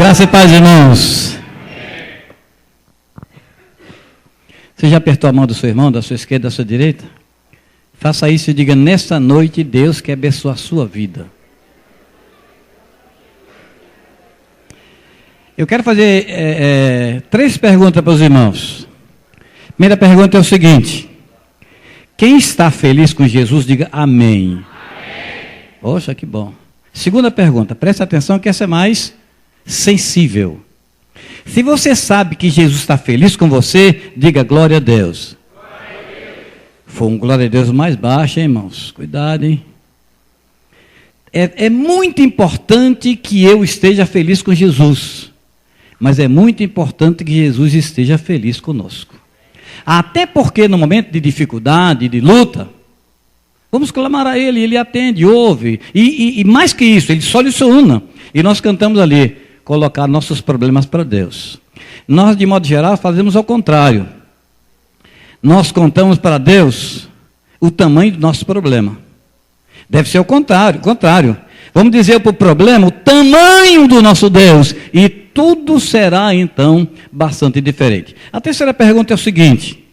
Graça e paz, irmãos. Você já apertou a mão do seu irmão, da sua esquerda, da sua direita? Faça isso e diga: nesta noite Deus quer abençoar a sua vida. Eu quero fazer 3 perguntas para os irmãos. Primeira pergunta é o seguinte: quem está feliz com Jesus, diga amém. Poxa, que bom. Segunda pergunta, preste atenção que essa é mais sensível. Se você sabe que Jesus está feliz com você, diga glória a Deus. Foi um glória a Deus mais baixo, hein, irmãos? Cuidado, hein? É muito importante que eu esteja feliz com Jesus. Mas é muito importante que Jesus esteja feliz conosco. Até porque no momento de dificuldade, de luta, vamos clamar a Ele, Ele atende, ouve. E mais que isso, Ele soluciona. E nós cantamos ali: colocar nossos problemas para Deus. Nós, de modo geral, fazemos ao contrário. Nós contamos para Deus o tamanho do nosso problema. Deve ser o contrário. Vamos dizer para o problema o tamanho do nosso Deus. E tudo será, então, bastante diferente. A terceira pergunta é o seguinte: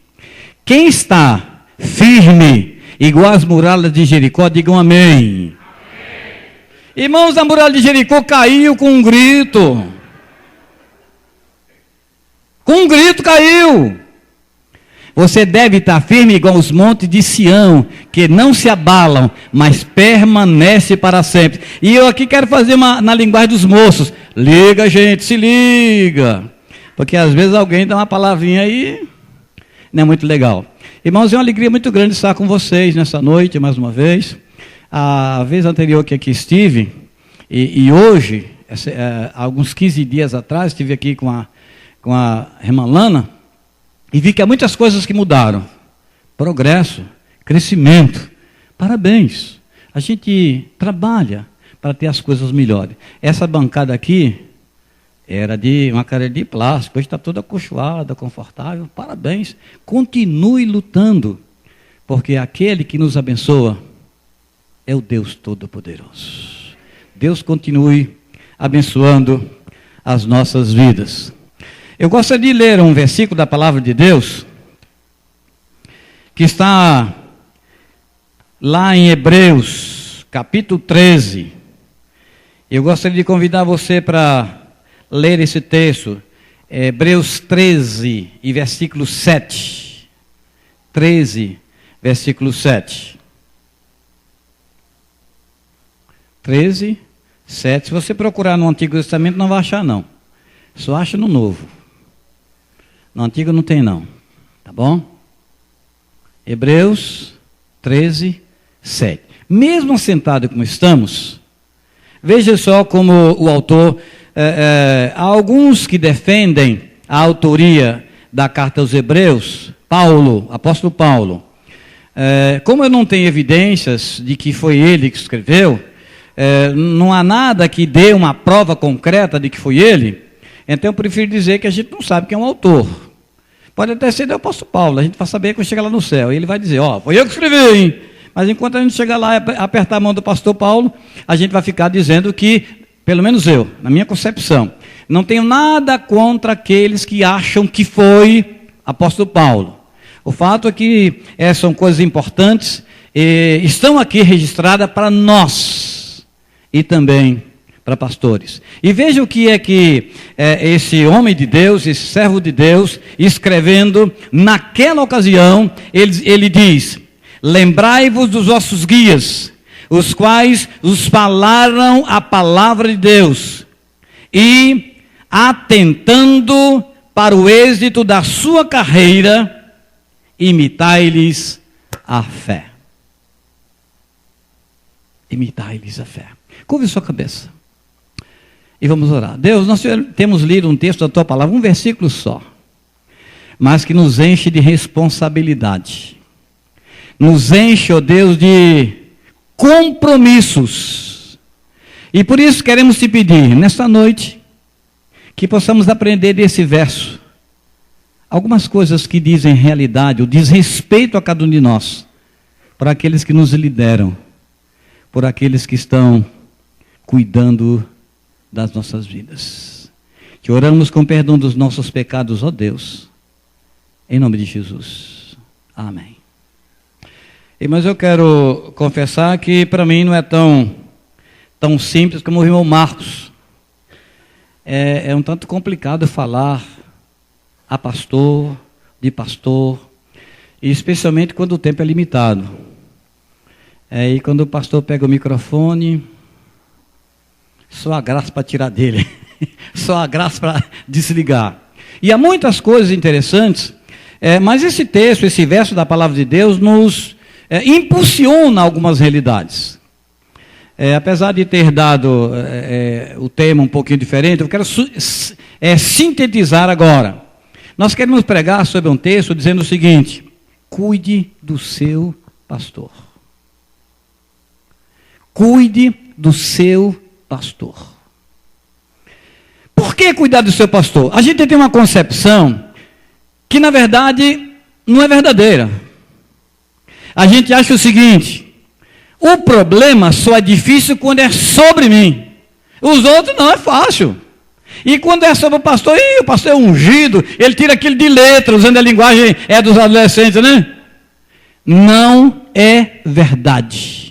quem está firme, igual as muralhas de Jericó, digam amém. Irmãos, a muralha de Jericó caiu com um grito. Com um grito caiu. Você deve estar firme igual os montes de Sião, que não se abalam, mas permanece para sempre. E eu aqui quero fazer na linguagem dos moços: liga, gente, se liga. Porque às vezes alguém dá uma palavrinha aí, não é muito legal. Irmãos, é uma alegria muito grande estar com vocês nessa noite, mais uma vez. A vez anterior que aqui estive, e hoje, alguns 15 dias atrás, estive aqui com a irmã Lana, e vi que há muitas coisas que mudaram. Progresso, crescimento, parabéns. A gente trabalha para ter as coisas melhores. Essa bancada aqui era de uma cadeira de plástico, hoje está toda acolchoada, confortável, parabéns. Continue lutando, porque aquele que nos abençoa é o Deus Todo-Poderoso. Deus continue abençoando as nossas vidas. Eu gostaria de ler um versículo da palavra de Deus, que está lá em Hebreus, capítulo 13. Eu gostaria de convidar você para ler esse texto, Hebreus 13 e versículo 7. 13, versículo 7. 13, 7. Se você procurar no Antigo Testamento, não vai achar, não. Só acha no Novo. No Antigo não tem, não. Tá bom? Hebreus 13, 7. Mesmo sentado como estamos, veja só como o autor... há alguns que defendem a autoria da carta aos Hebreus, Paulo, apóstolo Paulo. Como eu não tenho evidências de que foi ele que escreveu, não há nada que dê uma prova concreta de que foi ele, então eu prefiro dizer que a gente não sabe quem é o autor. Pode até ser do apóstolo Paulo, a gente vai saber quando chegar lá no céu, e ele vai dizer: foi eu que escrevi, hein? Mas enquanto a gente chegar lá e apertar a mão do pastor Paulo, a gente vai ficar dizendo que, pelo menos eu, na minha concepção, não tenho nada contra aqueles que acham que foi apóstolo Paulo. O fato é que são coisas importantes, estão aqui registradas para nós e também para pastores. E veja o que é que esse homem de Deus, esse servo de Deus, escrevendo naquela ocasião, ele diz: lembrai-vos dos vossos guias, os quais os falaram a palavra de Deus, e atentando para o êxito da sua carreira, imitai-lhes a fé. Imitai-lhes a fé. Curve sua cabeça e vamos orar. Deus, nós temos lido um texto da tua palavra, um versículo só, mas que nos enche de responsabilidade, nos enche, ó Deus, de compromissos. E por isso queremos te pedir, nesta noite, que possamos aprender desse verso algumas coisas que dizem realidade, o desrespeito a cada um de nós, por aqueles que nos lideram, por aqueles que estão cuidando das nossas vidas. Te oramos com perdão dos nossos pecados, ó Deus. Em nome de Jesus. Amém. Mas eu quero confessar que para mim não é tão simples como o irmão Marcos. É um tanto complicado falar a pastor, de pastor, e especialmente quando o tempo é limitado. E quando o pastor pega o microfone, só a graça para tirar dele, só a graça para desligar. E há muitas coisas interessantes, mas esse texto, esse verso da palavra de Deus nos impulsiona algumas realidades. Apesar de ter dado o tema um pouquinho diferente, eu quero sintetizar agora. Nós queremos pregar sobre um texto dizendo o seguinte: cuide do seu pastor. Cuide do seu pastor. Por que cuidar do seu pastor? A gente tem uma concepção que na verdade não é verdadeira. A gente acha o seguinte: o problema só é difícil quando é sobre mim. Os outros não, é fácil. E quando é sobre o pastor é ungido, ele tira aquilo de letra, usando a linguagem dos adolescentes, né? Não é verdade.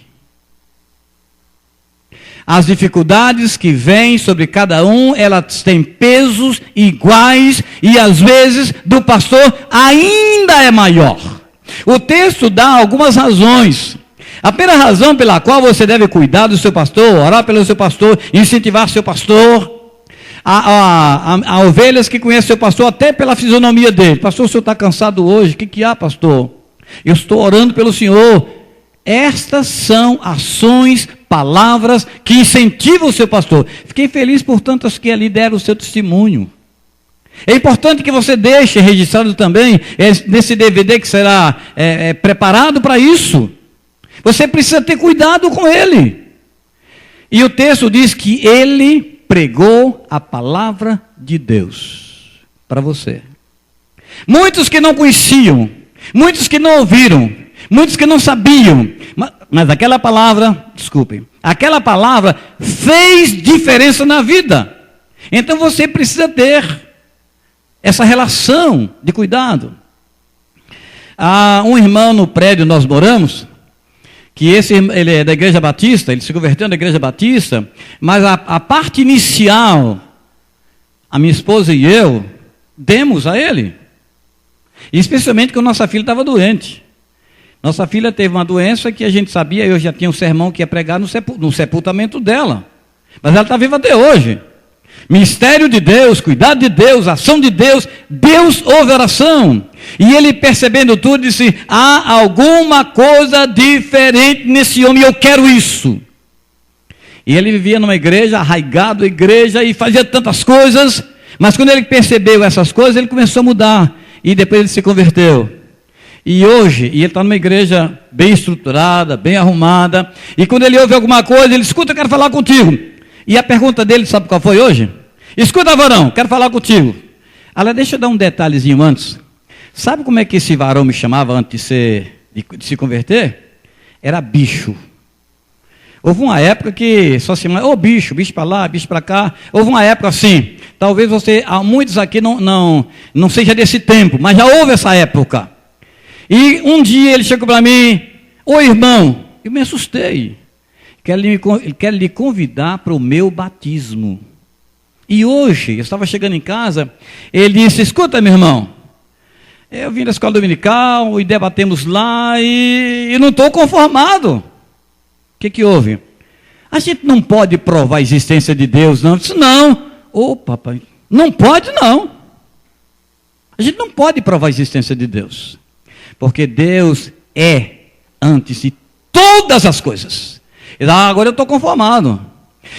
As dificuldades que vêm sobre cada um, elas têm pesos iguais e às vezes do pastor ainda é maior. O texto dá algumas razões. A primeira razão pela qual você deve cuidar do seu pastor, orar pelo seu pastor, incentivar seu pastor. Há ovelhas que conhecem seu pastor até pela fisionomia dele. Pastor, o senhor está cansado hoje? O que há, pastor? Eu estou orando pelo senhor. Estas são ações, palavras que incentivam o seu pastor. Fiquei feliz por tantas que ali deram o seu testemunho. É importante que você deixe registrado também nesse DVD que será preparado para isso. Você precisa ter cuidado com ele. E o texto diz que ele pregou a palavra de Deus para você. Muitos que não conheciam, muitos que não ouviram, muitos que não sabiam, mas aquela palavra, aquela palavra fez diferença na vida. Então você precisa ter essa relação de cuidado. Há um irmão no prédio onde nós moramos, que ele é da Igreja Batista, ele se converteu na Igreja Batista, mas a parte inicial, a minha esposa e eu, demos a ele. E especialmente quando nossa filha estava doente. Nossa filha teve uma doença que a gente sabia, eu já tinha um sermão que ia pregar no sepultamento dela. Mas ela está viva até hoje. Mistério de Deus, cuidado de Deus, ação de Deus, Deus ouve oração. E ele, percebendo tudo, disse: há alguma coisa diferente nesse homem, eu quero isso. E ele vivia numa igreja, arraigado à igreja, e fazia tantas coisas, mas quando ele percebeu essas coisas, ele começou a mudar, e depois ele se converteu. E hoje, ele está numa igreja bem estruturada, bem arrumada, e quando ele ouve alguma coisa, ele escuta: eu quero falar contigo. E a pergunta dele, sabe qual foi hoje? Escuta, varão, quero falar contigo. Aliás, deixa eu dar um detalhezinho antes. Sabe como é que esse varão me chamava antes de se converter? Era bicho. Houve uma época que só se chamava, bicho para lá, bicho para cá. Houve uma época assim, talvez muitos aqui não seja desse tempo, mas já houve essa época. E um dia ele chegou para mim: irmão, eu me assustei. Quero lhe convidar para o meu batismo. E hoje, eu estava chegando em casa, ele disse: escuta, meu irmão, eu vim da escola dominical e debatemos lá e não estou conformado. O que houve? A gente não pode provar a existência de Deus, não. Eu disse: não. Papai, não pode não. A gente não pode provar a existência de Deus. Porque Deus é antes de todas as coisas. Agora eu estou conformado.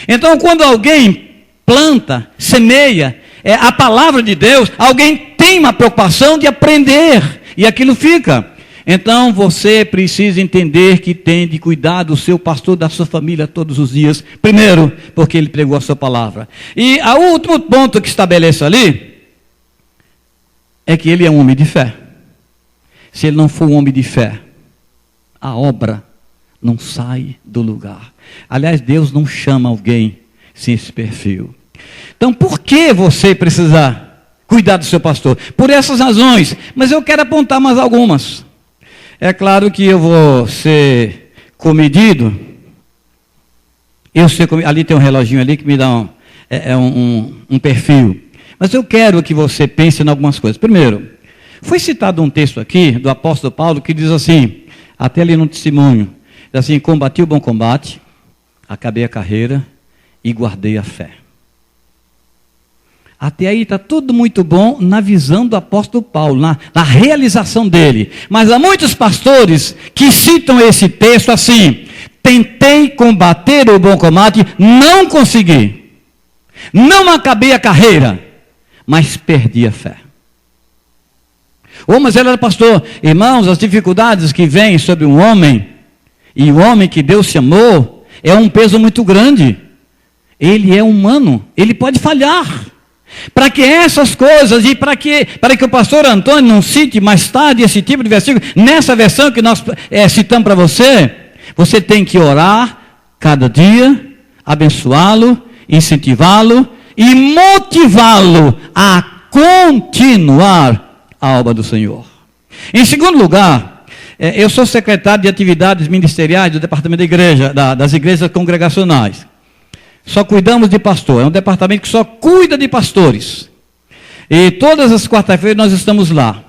Então, quando alguém planta, semeia a palavra de Deus, alguém tem uma preocupação de aprender, e aquilo fica. Então, você precisa entender que tem de cuidar do seu pastor, da sua família todos os dias. Primeiro, porque ele pregou a sua palavra. E o último ponto que estabelece ali é que ele é um homem de fé. Se ele não for um homem de fé, a obra não sai do lugar. Aliás, Deus não chama alguém sem esse perfil. Então, por que você precisa cuidar do seu pastor? Por essas razões, mas eu quero apontar mais algumas. É claro que eu vou ser comedido. Ali tem um reloginho ali que me dá um perfil. Mas eu quero que você pense em algumas coisas. Primeiro, foi citado um texto aqui do apóstolo Paulo que diz assim, até ali no testemunho, diz assim: combati o bom combate, acabei a carreira e guardei a fé. Até aí está tudo muito bom na visão do apóstolo Paulo, na realização dele. Mas há muitos pastores que citam esse texto assim: tentei combater o bom combate, não consegui. Não acabei a carreira, mas perdi a fé. Mas ele era pastor. Irmãos, as dificuldades que vêm sobre um homem, e o homem que Deus chamou, é um peso muito grande. Ele é humano, ele pode falhar. Para que essas coisas, e para que o pastor Antônio não cite mais tarde esse tipo de versículo, nessa versão que nós citamos para você, você tem que orar cada dia, abençoá-lo, incentivá-lo e motivá-lo a continuar a obra do Senhor. Em segundo lugar, eu sou secretário de atividades ministeriais do departamento da igreja, das igrejas congregacionais. Só cuidamos de pastor, é um departamento que só cuida de pastores. E todas as quarta-feiras nós estamos lá.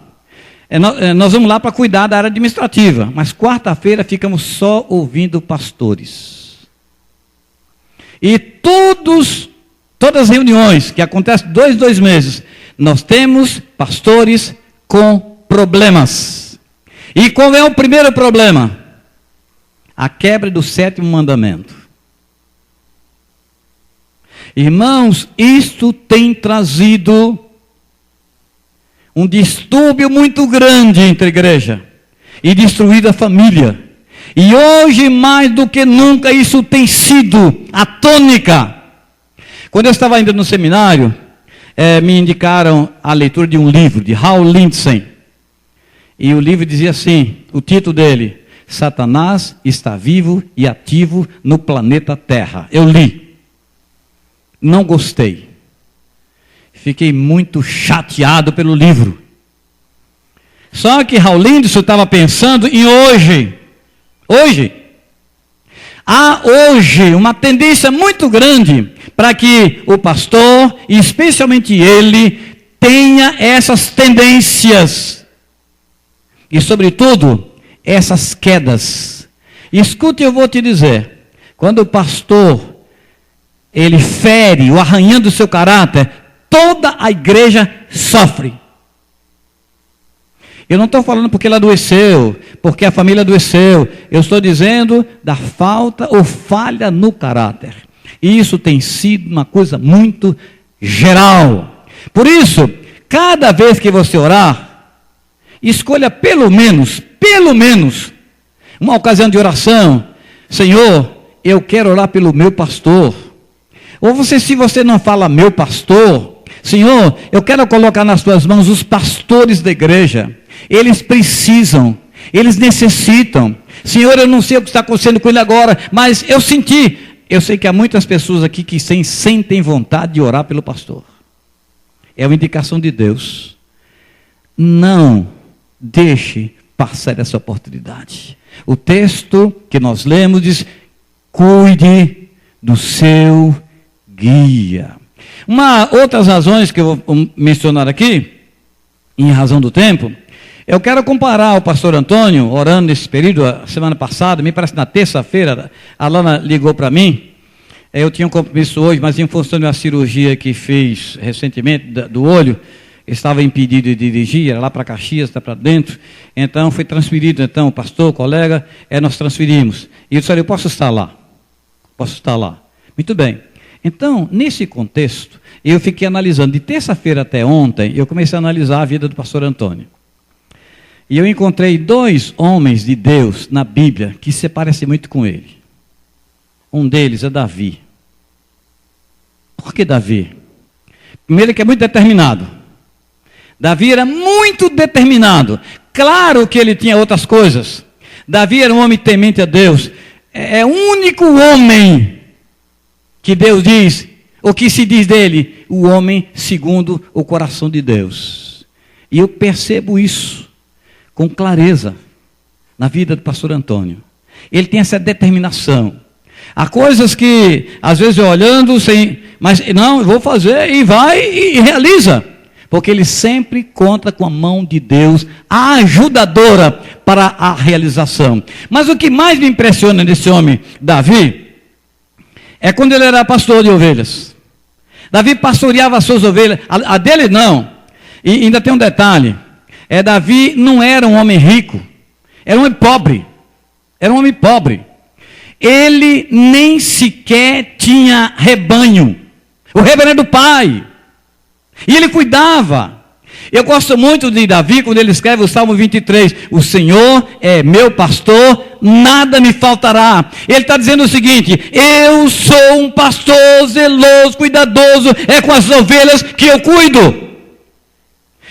Nós vamos lá para cuidar da área administrativa, mas quarta-feira ficamos só ouvindo pastores. E todas as reuniões que acontecem 2 meses, nós temos pastores com problemas. E qual é o primeiro problema? A quebra do 7º mandamento. Irmãos, isto tem trazido um distúrbio muito grande entre a igreja e destruído a família. E hoje, mais do que nunca, isso tem sido a tônica. Quando eu estava ainda no seminário, me indicaram a leitura de um livro, de Hal Lindsey. E o livro dizia assim, o título dele: Satanás está vivo e ativo no planeta Terra. Eu li. Não gostei. Fiquei muito chateado pelo livro. Só que Hal Lindsey estava pensando em hoje. Há hoje uma tendência muito grande para que o pastor, e especialmente ele, tenha essas tendências. E sobretudo, essas quedas. Escute, eu vou te dizer. Quando o pastor ele fere o arranhando do seu caráter, toda a igreja sofre. Eu não estou falando porque ele adoeceu, porque a família adoeceu. Eu estou dizendo da falta ou falha no caráter. E isso tem sido uma coisa muito geral. Por isso, cada vez que você orar, escolha pelo menos, uma ocasião de oração. Senhor, eu quero orar pelo meu pastor. Ou se você não fala meu pastor, Senhor, eu quero colocar nas tuas mãos os pastores da igreja. Eles precisam, eles necessitam. Senhor, eu não sei o que está acontecendo com ele agora, mas eu sei que há muitas pessoas aqui que sentem vontade de orar pelo pastor. É uma indicação de Deus. Não deixe passar essa oportunidade. O texto que nós lemos diz: cuide do seu guia. Outras razões que eu vou mencionar aqui, em razão do tempo, eu quero comparar o pastor Antônio, orando nesse período, a semana passada, me parece na terça-feira, a Lana ligou para mim, eu tinha um compromisso hoje, mas em função de uma cirurgia que fez recentemente do olho, estava impedido de dirigir, era lá para Caxias, está para dentro, então foi transferido, então, o pastor, o colega, nós transferimos. E eu disse: olha, eu posso estar lá. Muito bem. Então, nesse contexto, eu fiquei analisando, de terça-feira até ontem, eu comecei a analisar a vida do pastor Antônio. E eu encontrei 2 homens de Deus na Bíblia que se parecem muito com ele. Um deles é Davi. Por que Davi? Primeiro, que é muito determinado. Davi era muito determinado. Claro que ele tinha outras coisas. Davi era um homem temente a Deus. É o único homem que Deus diz, O que se diz dele? O homem segundo o coração de Deus. E eu percebo isso com clareza na vida do pastor Antônio. Ele tem essa determinação. Há coisas que, às vezes, eu olhando, mas não, eu vou fazer, e vai e realiza. Porque ele sempre conta com a mão de Deus, a ajudadora para a realização. Mas o que mais me impressiona nesse homem, Davi, é quando ele era pastor de ovelhas. Davi pastoreava as suas ovelhas, a dele não. E ainda tem um detalhe, Davi não era um homem rico, era um homem pobre. Era um homem pobre. Ele nem sequer tinha rebanho. O rebanho era do pai. E ele cuidava. Eu gosto muito de Davi quando ele escreve o Salmo 23. O Senhor é meu pastor, nada me faltará. Ele está dizendo o seguinte: eu sou um pastor zeloso, cuidadoso, é com as ovelhas que eu cuido.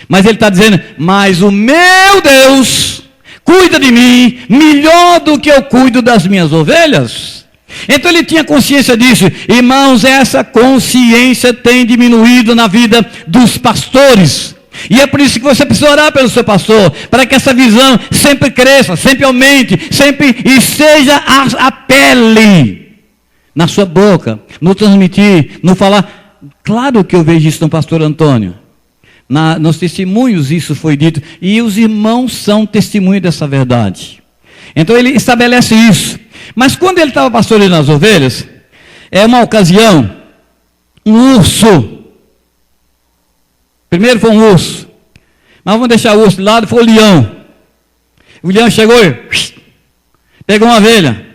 Mas ele está dizendo, mas o meu Deus cuida de mim melhor do que eu cuido das minhas ovelhas. Então ele tinha consciência disso. Irmãos, essa consciência tem diminuído na vida dos pastores. E é por isso que você precisa orar pelo seu pastor, para que essa visão sempre cresça, sempre aumente, sempre esteja a pele na sua boca, no transmitir, no falar. Claro que eu vejo isso no pastor Antônio. Nos testemunhos isso foi dito, e os irmãos são testemunho dessa verdade. Então ele estabelece isso. Mas quando ele estava pastoreando as ovelhas, uma ocasião, um urso, primeiro foi um urso, mas vamos deixar o urso de lado, foi o leão. O leão chegou e pegou uma ovelha.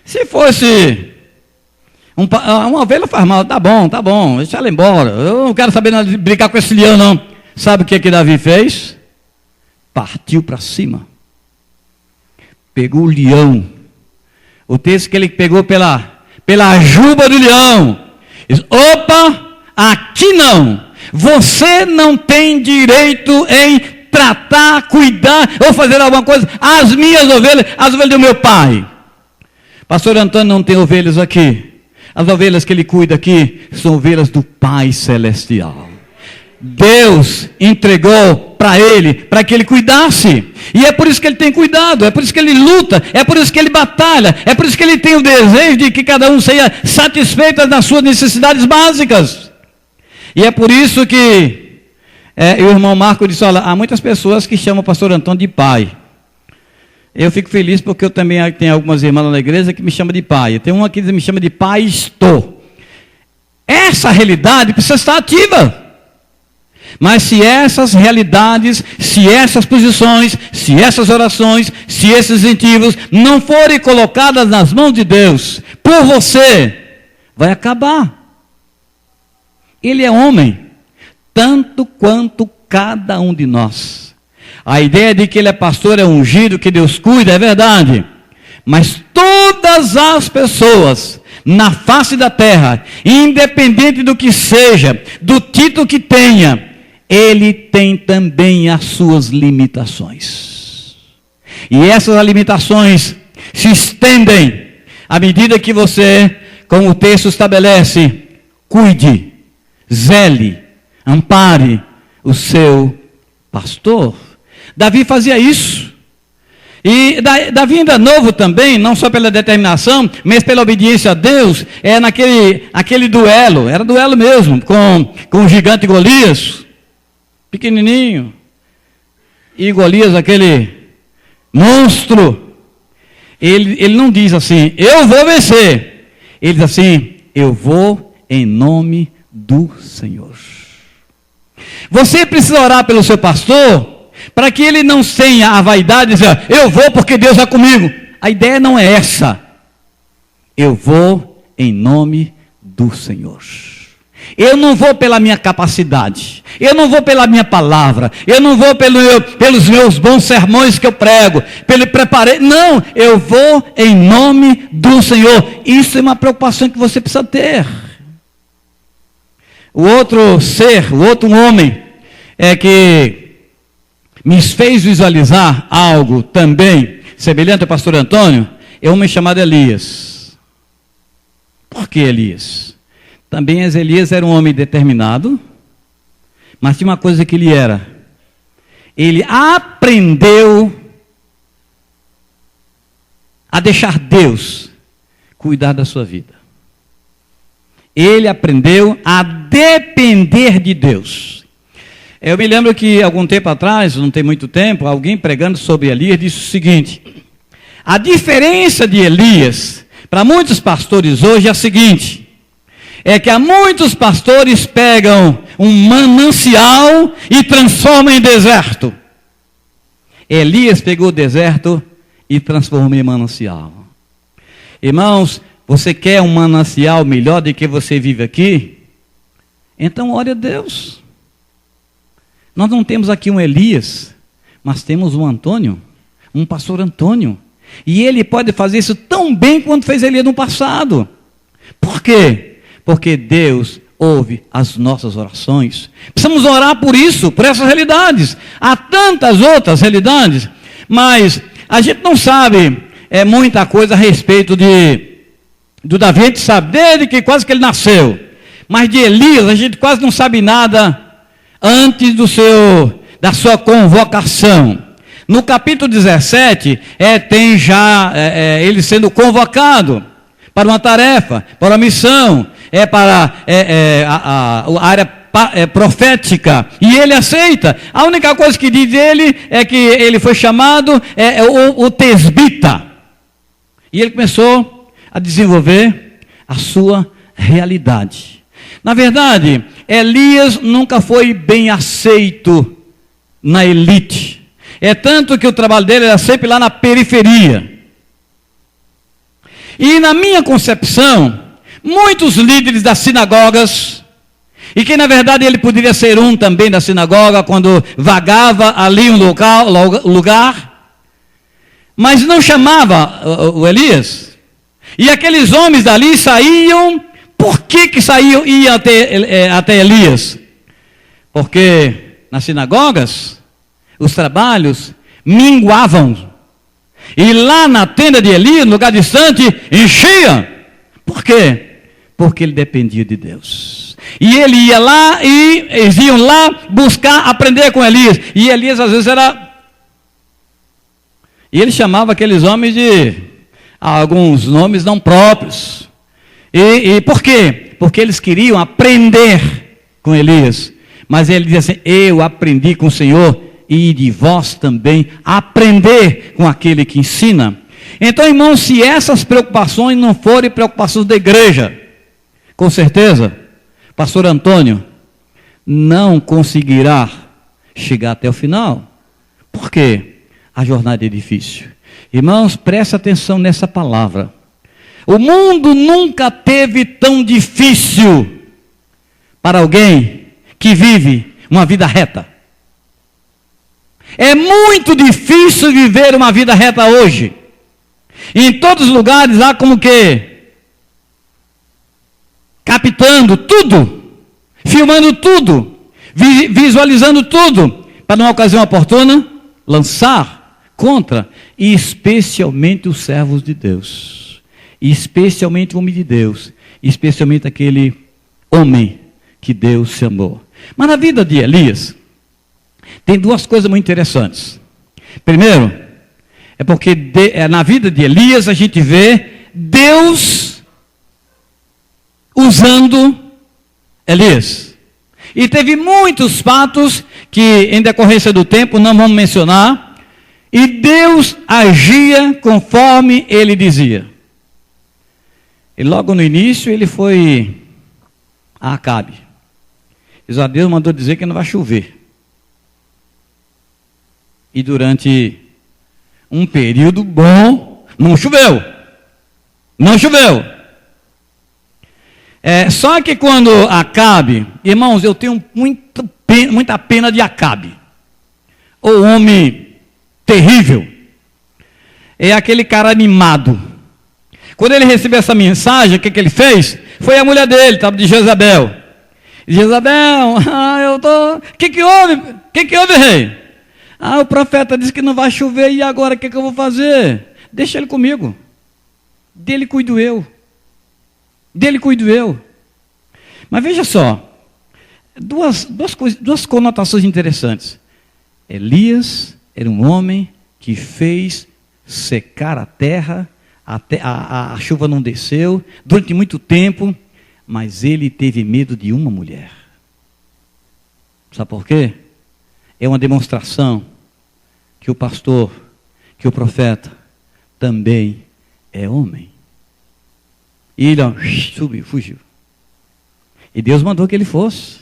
Se fosse uma ovelha faz mal, tá bom, deixa ela embora. Eu não quero saber nada de brincar com esse leão, não. Sabe o que Davi fez? Partiu para cima. Pegou o leão. O texto que ele pegou pela juba do leão. Diz, opa, aqui não. Você não tem direito em tratar, cuidar ou fazer alguma coisa. As minhas ovelhas, as ovelhas do meu pai. Pastor Antônio não tem ovelhas aqui. As ovelhas que ele cuida aqui são ovelhas do Pai Celestial. Deus entregou para ele, para que ele cuidasse. E é por isso que ele tem cuidado, é por isso que ele luta, é por isso que ele batalha, é por isso que ele tem o desejo de que cada um seja satisfeito nas suas necessidades básicas. E é por isso que o irmão Marco disse, olha, há muitas pessoas que chamam o pastor Antônio de pai. Eu fico feliz porque eu também tenho algumas irmãs na igreja que me chamam de pai. Tem uma que me chama de pastor. Essa realidade precisa estar ativa. Mas se essas realidades, se essas posições, se essas orações, se esses incentivos não forem colocadas nas mãos de Deus, por você, vai acabar. Ele é homem, tanto quanto cada um de nós. A ideia de que ele é pastor, é ungido, que Deus cuida, é verdade. Mas todas as pessoas na face da terra, independente do que seja, do título que tenha, ele tem também as suas limitações. E essas limitações se estendem à medida que você, como o texto estabelece, cuide, zele, ampare o seu pastor. Davi fazia isso. E Davi ainda novo também, não só pela determinação, mas pela obediência a Deus, naquele duelo, era duelo mesmo, com o gigante Golias, pequenininho, e Golias, aquele monstro, ele não diz assim, eu vou vencer, ele diz assim, eu vou em nome do Senhor. Você precisa orar pelo seu pastor, para que ele não tenha a vaidade de dizer, eu vou porque Deus é comigo. A ideia não é essa. Eu vou em nome do Senhor. Eu não vou pela minha capacidade. Eu não vou pela minha palavra. Eu não vou pelos meus bons sermões que eu prego. Pelo preparei. Não, eu vou em nome do Senhor. Isso é uma preocupação que você precisa ter. O outro ser, o outro homem, é que me fez visualizar algo também semelhante ao pastor Antônio, é um homem chamado Elias. Por que Elias? Também Elias era um homem determinado, mas tinha uma coisa que ele era. Ele aprendeu a deixar Deus cuidar da sua vida. Ele aprendeu a depender de Deus. Eu me lembro que algum tempo atrás, não tem muito tempo, alguém pregando sobre Elias disse o seguinte: a diferença de Elias para muitos pastores hoje é a seguinte, é que há muitos pastores pegam um manancial e transformam em deserto. Elias pegou o deserto e transformou em manancial. Irmãos, você quer um manancial melhor do que você vive aqui? Então ore a Deus. Nós não temos aqui um Elias, mas temos um Antônio, um pastor Antônio. E ele pode fazer isso tão bem quanto fez Elias no passado. Por quê? Porque Deus ouve as nossas orações. Precisamos orar por isso, por essas realidades. Há tantas outras realidades, mas a gente não sabe muita coisa a respeito do Davi. A gente sabe desde que quase que ele nasceu. Mas de Elias a gente quase não sabe nada antes da sua convocação. No capítulo 17, tem já ele sendo convocado para uma tarefa, para uma missão, para a área profética, e ele aceita. A única coisa que diz ele é que ele foi chamado o tesbita, e ele começou a desenvolver a sua realidade. Na verdade, Elias nunca foi bem aceito na elite. É tanto que o trabalho dele era sempre lá na periferia. E na minha concepção, muitos líderes das sinagogas, e que na verdade ele poderia ser um também da sinagoga, quando vagava ali um lugar, mas não chamava o Elias. E aqueles homens dali saíam. Por que saíam e iam até Elias? Porque nas sinagogas os trabalhos minguavam. E lá na tenda de Elias, no lugar distante, enchia. Por quê? Porque ele dependia de Deus. E ele ia lá e eles iam lá buscar aprender com Elias. E Elias às vezes E ele chamava aqueles homens de alguns nomes não próprios. E por quê? Porque eles queriam aprender com Elias. Mas ele dizia assim: eu aprendi com o Senhor, e de vós também aprender com aquele que ensina. Então, irmãos, se essas preocupações não forem preocupações da igreja, com certeza, pastor Antônio não conseguirá chegar até o final. Por quê? A jornada é difícil. Irmãos, presta atenção nessa palavra. O mundo nunca teve tão difícil para alguém que vive uma vida reta. É muito difícil viver uma vida reta hoje. Em todos os lugares há como que captando tudo, filmando tudo, visualizando tudo, para numa ocasião oportuna lançar contra, e especialmente os servos de Deus. E especialmente o homem de Deus, especialmente aquele homem que Deus chamou. Mas na vida de Elias, tem duas coisas muito interessantes. Primeiro, é porque na vida de Elias a gente vê Deus usando Elias. E teve muitos fatos que, em decorrência do tempo, não vamos mencionar, e Deus agia conforme ele dizia. E logo no início ele foi a Acabe. Deus mandou dizer que não vai chover. E durante um período bom, não choveu. Não choveu. Só que quando Acabe, irmãos, eu tenho muita pena de Acabe. O homem terrível. É aquele cara animado. Quando ele recebeu essa mensagem, o que ele fez? Foi a mulher dele, estava de Jezabel. Jezabel, o que houve? O que houve, rei? O profeta disse que não vai chover, e agora o que eu vou fazer? Deixa ele comigo. Dele cuido eu. Mas veja só, duas conotações interessantes. Elias era um homem que fez secar a terra, a chuva não desceu durante muito tempo, mas ele teve medo de uma mulher. Sabe por quê? É uma demonstração que o pastor, que o profeta também é homem. E ele subiu, fugiu. E Deus mandou que ele fosse.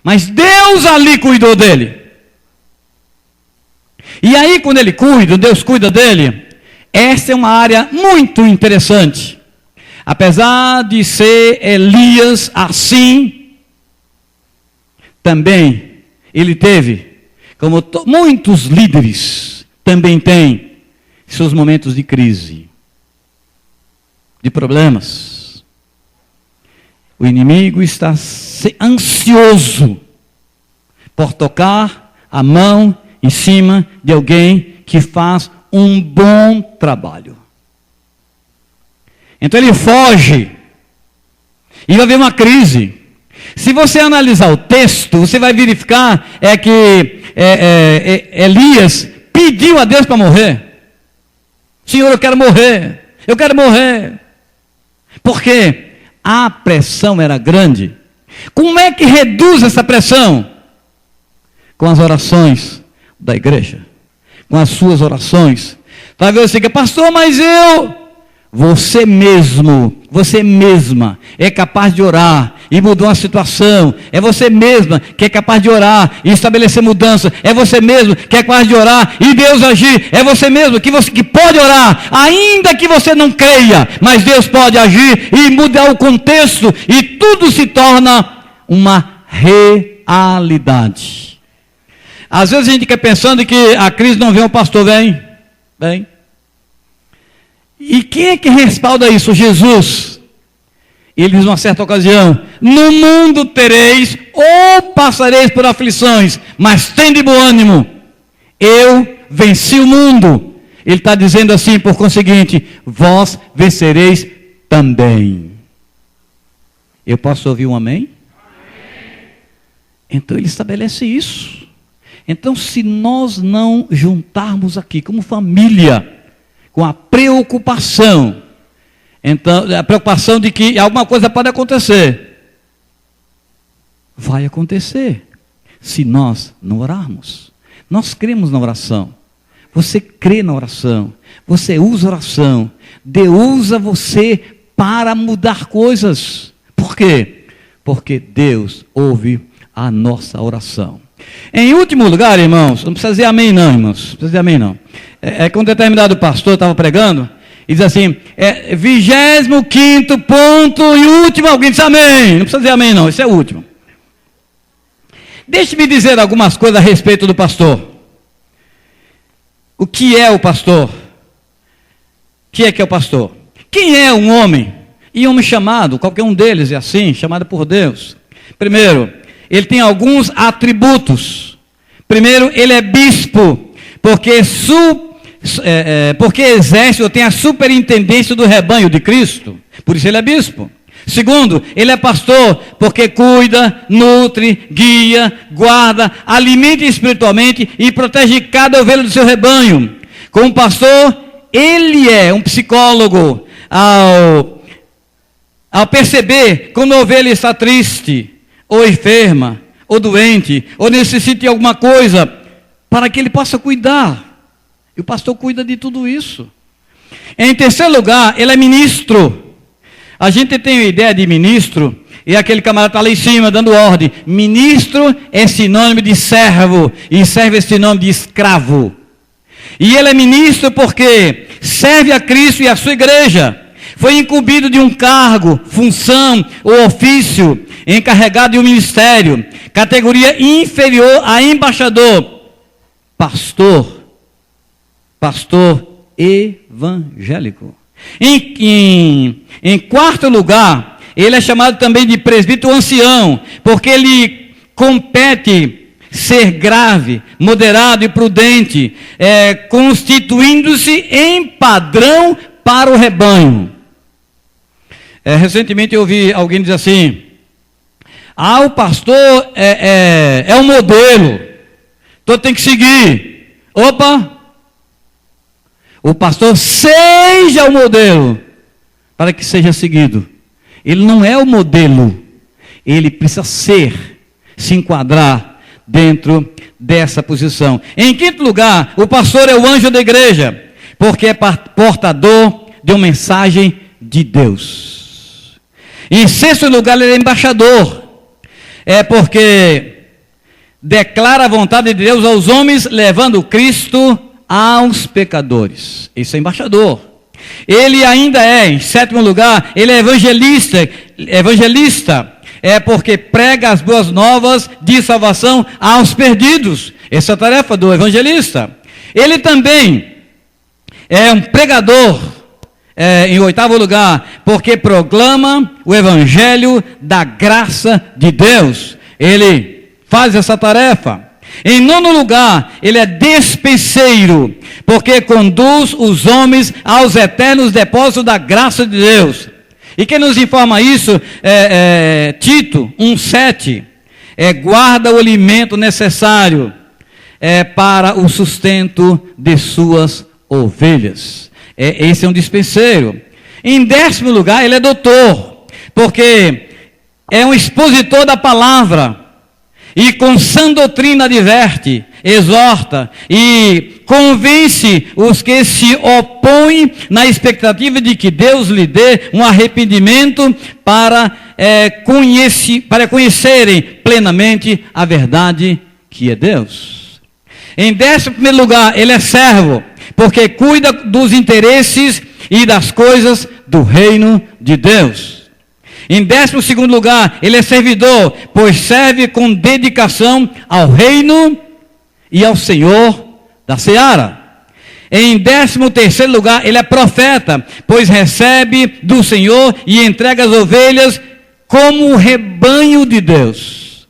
Mas Deus ali cuidou dele. E aí quando ele cuida, Deus cuida dele, essa é uma área muito interessante. Apesar de ser Elias assim, também ele teve, como muitos líderes também têm, seus momentos de crise, de problemas. O inimigo está ansioso por tocar a mão em cima de alguém que faz um bom trabalho. Então ele foge e vai haver uma crise. Se você analisar o texto, você vai verificar que Elias pediu a Deus para morrer. Senhor, eu quero morrer. Eu quero morrer. Por quê? A pressão era grande. Como é que reduz essa pressão? Com as orações da igreja. Com as suas orações. Talvez você diga, pastor, mas você mesmo, você mesma é capaz de orar e mudar uma situação. É você mesma que é capaz de orar e estabelecer mudança. É você mesmo que é capaz de orar e Deus agir. É você mesmo que pode orar, ainda que você não creia, mas Deus pode agir e mudar o contexto e tudo se torna uma realidade. Às vezes a gente fica pensando que a crise não vem, o pastor vem. E quem é que respalda isso? Jesus. Ele diz numa certa ocasião, no mundo tereis ou passareis por aflições, mas tende bom ânimo, eu venci o mundo. Ele está dizendo assim, por conseguinte, vós vencereis também. Eu posso ouvir um amém? Então ele estabelece isso. Então se nós não juntarmos aqui como família, com a preocupação, então, a preocupação de que alguma coisa pode acontecer, vai acontecer, se nós não orarmos. Nós cremos na oração, você crê na oração, você usa a oração, Deus usa você para mudar coisas. Por quê? Porque Deus ouve a nossa oração. Em último lugar, irmãos, não precisa dizer amém não, irmãos, não precisa dizer amém não. Que um determinado pastor estava pregando, e diz assim, 25º ponto e último, alguém diz amém, não precisa dizer amém não, esse é o último. Deixe-me dizer algumas coisas a respeito do pastor. O que é o pastor? O que é o pastor? Quem é um homem? E homem chamado, qualquer um deles é assim, chamado por Deus. Primeiro, ele tem alguns atributos. Primeiro, ele é bispo, porque exerce ou tem a superintendência do rebanho de Cristo. Por isso ele é bispo. Segundo, ele é pastor, porque cuida, nutre, guia, guarda, alimenta espiritualmente e protege cada ovelha do seu rebanho. Como pastor, ele é um psicólogo. Ao perceber quando a ovelha está triste, ou enferma, ou doente, ou necessita de alguma coisa, para que ele possa cuidar. E o pastor cuida de tudo isso. Em terceiro lugar, ele é ministro. A gente tem a ideia de ministro, e aquele camarada está lá em cima dando ordem. Ministro é sinônimo de servo, e servo é sinônimo de escravo. E ele é ministro porque serve a Cristo e a sua igreja. Foi incumbido de um cargo, função ou ofício, encarregado de um ministério, categoria inferior a embaixador, pastor evangélico. Em quarto lugar, ele é chamado também de presbítero ancião, porque ele compete ser grave, moderado e prudente, constituindo-se em padrão para o rebanho. Recentemente eu ouvi alguém dizer assim, O pastor é um modelo, então tem que seguir. Opa! O pastor seja o modelo para que seja seguido. Ele não é o modelo, ele precisa se enquadrar dentro dessa posição. Em quinto lugar, o pastor é o anjo da igreja, porque é portador de uma mensagem de Deus. Em sexto lugar, ele é embaixador, porque declara a vontade de Deus aos homens, levando Cristo aos pecadores. Isso é embaixador. Ele ainda em sétimo lugar, ele é evangelista, porque prega as boas novas de salvação aos perdidos. Essa é a tarefa do evangelista. Ele também é um pregador, em oitavo lugar, porque proclama o evangelho da graça de Deus. Ele faz essa tarefa. Em nono lugar, ele é despenseiro, porque conduz os homens aos eternos depósitos da graça de Deus. E quem nos informa isso Tito 1,7, guarda o alimento necessário para o sustento de suas ovelhas. Esse é um dispenseiro. Em décimo lugar, ele é doutor, porque é um expositor da palavra, e com sã doutrina adverte, exorta e convence os que se opõem na expectativa de que Deus lhe dê um arrependimento para conhecerem plenamente a verdade que é Deus. Em 11º lugar, ele é servo, porque cuida dos interesses e das coisas do reino de Deus. Em 12º lugar, ele é servidor, pois serve com dedicação ao reino e ao Senhor da seara. Em 13º lugar, ele é profeta, pois recebe do Senhor e entrega as ovelhas como o rebanho de Deus.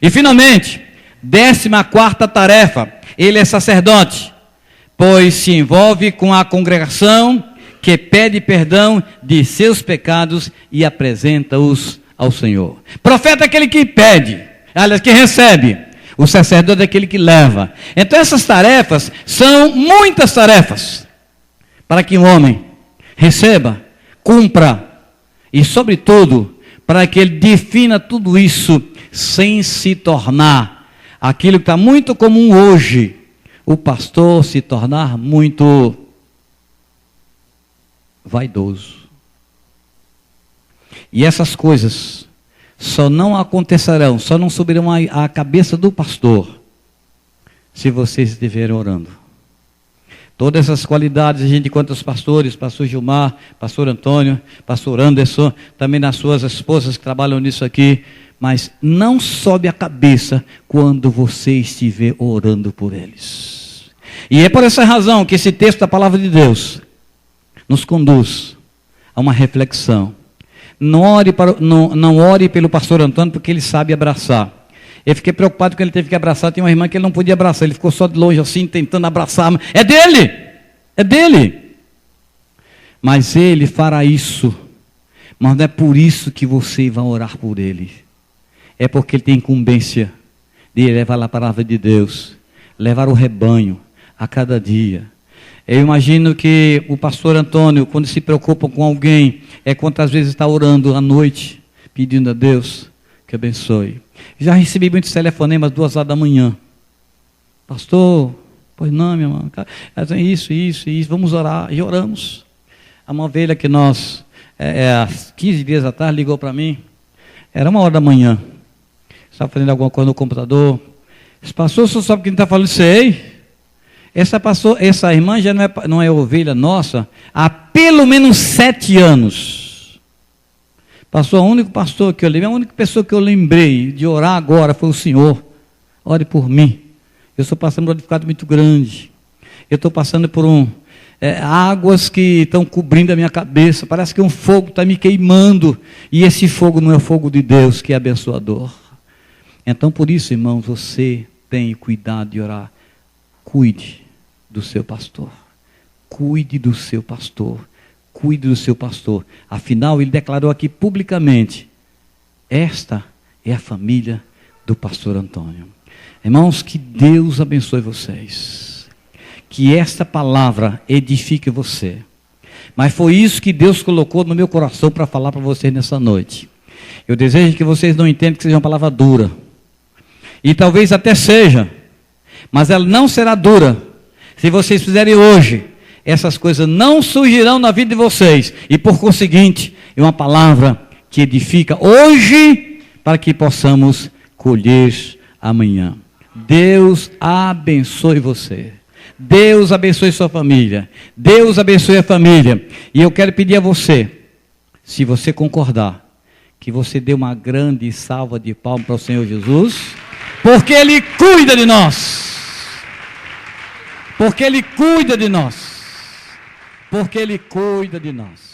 E finalmente, 14ª tarefa, ele é sacerdote, pois se envolve com a congregação que pede perdão de seus pecados e apresenta-os ao Senhor. Profeta é aquele que pede, aliás, que recebe. O sacerdote é aquele que leva. Então essas tarefas são muitas tarefas para que um homem receba, cumpra e, sobretudo, para que ele defina tudo isso sem se tornar aquilo que está muito comum hoje, o pastor se tornar muito vaidoso. E essas coisas só não acontecerão, só não subirão à cabeça do pastor se vocês estiverem orando. Todas essas qualidades, a gente encontra os pastores, pastor Gilmar, pastor Antônio, pastor Anderson, também nas suas esposas que trabalham nisso aqui, mas não sobe a cabeça quando você estiver orando por eles. E é por essa razão que esse texto da palavra de Deus nos conduz a uma reflexão. Não ore pelo pastor Antônio, porque ele sabe abraçar. Eu fiquei preocupado que ele teve que abraçar. Tinha uma irmã que ele não podia abraçar, ele ficou só de longe assim, tentando abraçar. É dele. Mas ele fará isso. Mas não é por isso que você vai orar por ele. É porque ele tem incumbência de levar a palavra de Deus, levar o rebanho a cada dia. Eu imagino que o pastor Antônio, quando se preocupa com alguém, quantas vezes está orando à noite, pedindo a Deus que abençoe. Já recebi muitos telefonemas 2 horas da manhã. Pastor, pois não, minha irmã, isso, vamos orar. E oramos. Uma ovelha que nós, há 15 dias atrás, ligou para mim. Era 1 hora da manhã. Estava fazendo alguma coisa no computador. Disse, pastor, o senhor sabe quem está falando? Sei. Essa irmã já não é ovelha nossa há pelo menos 7 anos. Pastor, o único pastor que eu lembrei, a única pessoa que eu lembrei de orar agora foi o senhor. Ore por mim. Eu estou passando por uma dificuldade muito grande. Eu estou passando por águas que estão cobrindo a minha cabeça. Parece que um fogo está me queimando. E esse fogo não é o fogo de Deus, que é abençoador. Então, por isso, irmãos, você tem cuidado de orar. Cuide do seu pastor. Cuide do seu pastor. Cuide do seu pastor. Afinal, ele declarou aqui publicamente: esta é a família do pastor Antônio. Irmãos, que Deus abençoe vocês. Que esta palavra edifique você. Mas foi isso que Deus colocou no meu coração para falar para vocês nessa noite. Eu desejo que vocês não entendam que seja uma palavra dura. E talvez até seja. Mas ela não será dura. Se vocês fizerem hoje, essas coisas não surgirão na vida de vocês. E por conseguinte, é uma palavra que edifica hoje, para que possamos colher amanhã. Deus abençoe você. Deus abençoe sua família. Deus abençoe a família. E eu quero pedir a você, se você concordar, que você dê uma grande salva de palmas para o Senhor Jesus, porque Ele cuida de nós. Porque Ele cuida de nós. Porque Ele cuida de nós.